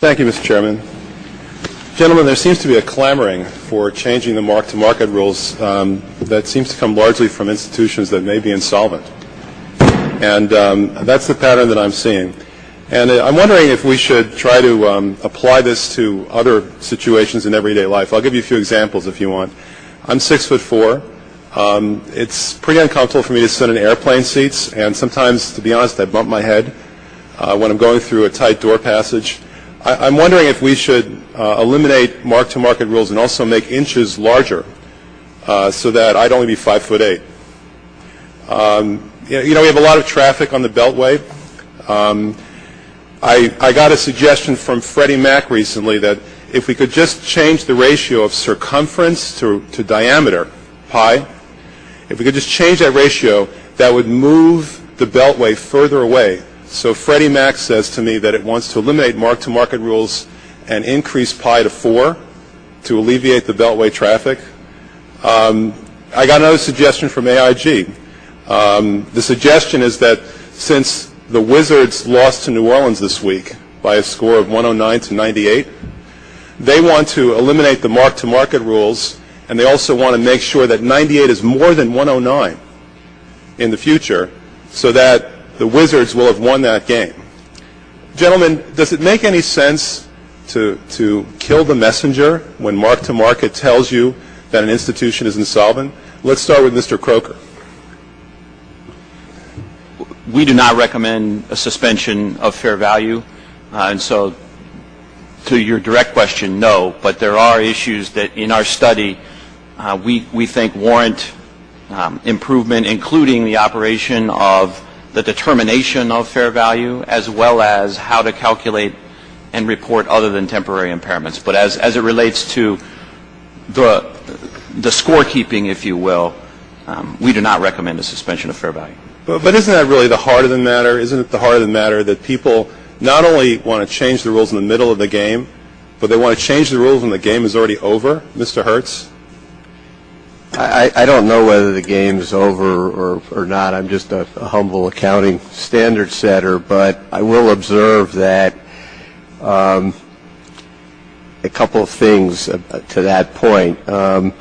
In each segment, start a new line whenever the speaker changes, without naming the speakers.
Thank you, Mr. Chairman. Gentlemen, there seems to be a clamoring for changing the mark-to-market rules that seems to come largely from institutions that may be insolvent. And that's the pattern that I'm seeing. And I'm wondering if we should try to apply this to other situations in everyday life. I'll give you a few examples if you want. I'm 6'4". It's pretty uncomfortable for me to sit in airplane seats, and sometimes, to be honest, I bump my head when I'm going through a tight door passage. I'm wondering if we should eliminate mark-to-market rules and also make inches larger so that I'd only be 5'8". We have a lot of traffic on the Beltway. I got a suggestion from Freddie Mac recently that if we could just change the ratio of circumference to diameter, pi, if we could just change that ratio, that would move the Beltway further away. So Freddie Mac says to me that it wants to eliminate mark-to-market rules and increase pi to 4 to alleviate the Beltway traffic. I got another suggestion from AIG. The suggestion is that since the Wizards lost to New Orleans this week by a score of 109 to 98, they want to eliminate the mark-to-market rules, and they also want to make sure that 98 is more than 109 in the future so that the Wizards will have won that game. Gentlemen, does it make any sense to kill the messenger when mark-to-market tells you that an institution is insolvent? Let's start with Mr. Croker.
We do not recommend a suspension of fair value, and so to your direct question, no, but there are issues that in our study we think warrant improvement, including the operation of the determination of fair value as well as how to calculate and report other than temporary impairments. But as it relates to the scorekeeping, if you will, we do not recommend a suspension of fair value.
But isn't that really the heart of the matter? Isn't it the heart of the matter that people not only want to change the rules in the middle of the game, but they want to change the rules when the game is already over? Mr. Herz?
I don't know whether the game is over or not. I'm just a humble accounting standard setter, but I will observe that a couple of things to that point. The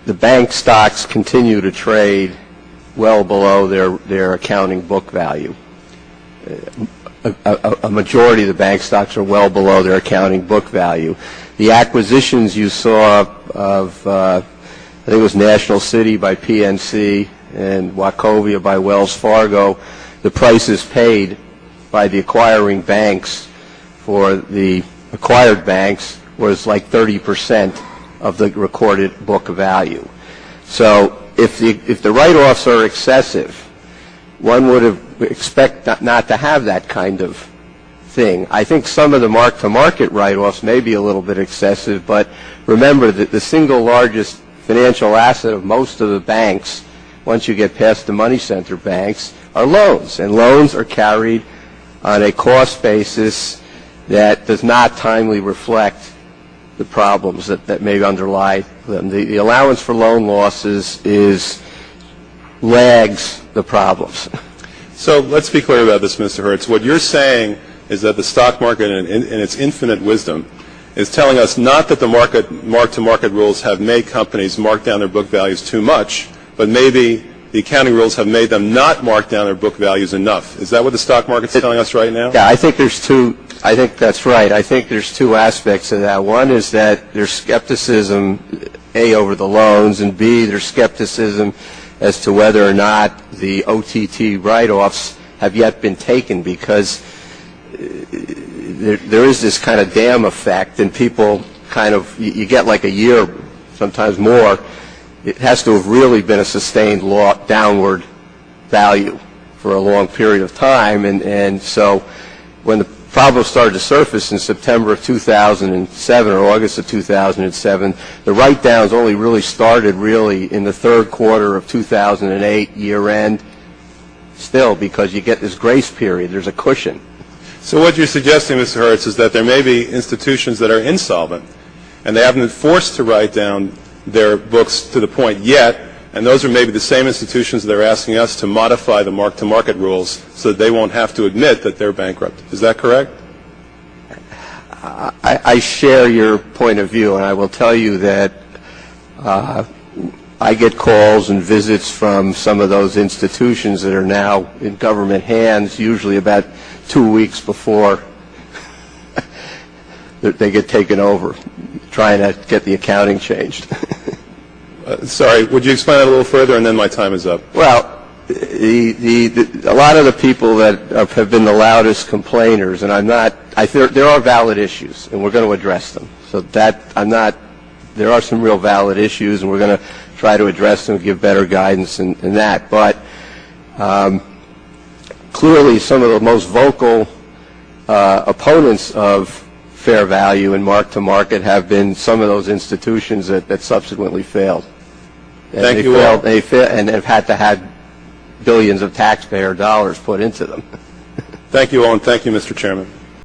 bank stocks continue to trade well below their accounting book value. A majority of the bank stocks are well below their accounting book value. The acquisitions you saw of, I think it was National City by PNC and Wachovia by Wells Fargo, the prices paid by the acquiring banks for the acquired banks was like 30% of the recorded book value. So if the write-offs are excessive, one would expect not to have that kind of thing. I think some of the mark-to-market write-offs may be a little bit excessive, but remember that the single largest financial asset of most of the banks, once you get past the money center banks, are loans. And loans are carried on a cost basis that does not timely reflect the problems that may underlie them. The allowance for loan losses lags the problems.
So let's be clear about this, Mr. Hertz. What you're saying is that the stock market, in its infinite wisdom, is telling us not that the mark-to-market rules have made companies mark down their book values too much, but maybe the accounting rules have made them not mark down their book values enough. Is that what the stock market's telling us right now?
Yeah, I think that's right. I think there's two aspects of that. One is that there's skepticism, A, over the loans, and B, there's skepticism as to whether or not the OTT write-offs have yet been taken, because there is this kind of dam effect, and people you get like a year, sometimes more. It has to have really been a sustained downward value for a long period of time, and so when the problem started to surface in September of 2007 or August of 2007, the write-downs only really started in the third quarter of 2008, year-end, still, because you get this grace period. There's a cushion.
So what you're suggesting, Mr. Hertz, is that there may be institutions that are insolvent, and they haven't been forced to write down their books to the point yet, and those are maybe the same institutions that are asking us to modify the mark-to-market rules so that they won't have to admit that they're bankrupt. Is that correct?
I share your point of view, and I will tell you that I get calls and visits from some of those institutions that are now in government hands, usually about 2 weeks before they get taken over, trying to get the accounting changed.
Sorry, would you explain that a little further, and then my time is up?
Well, a lot of the people that have been the loudest complainers, and there are valid issues, and we're going to address them. So there are some real valid issues, and we're going to try to address them and give better guidance in that. But clearly some of the most vocal opponents of fair value and mark-to-market have been some of those institutions that subsequently failed. And
Thank you all.
And have had to have billions of taxpayer dollars put into them.
Thank you all, and thank you, Mr. Chairman.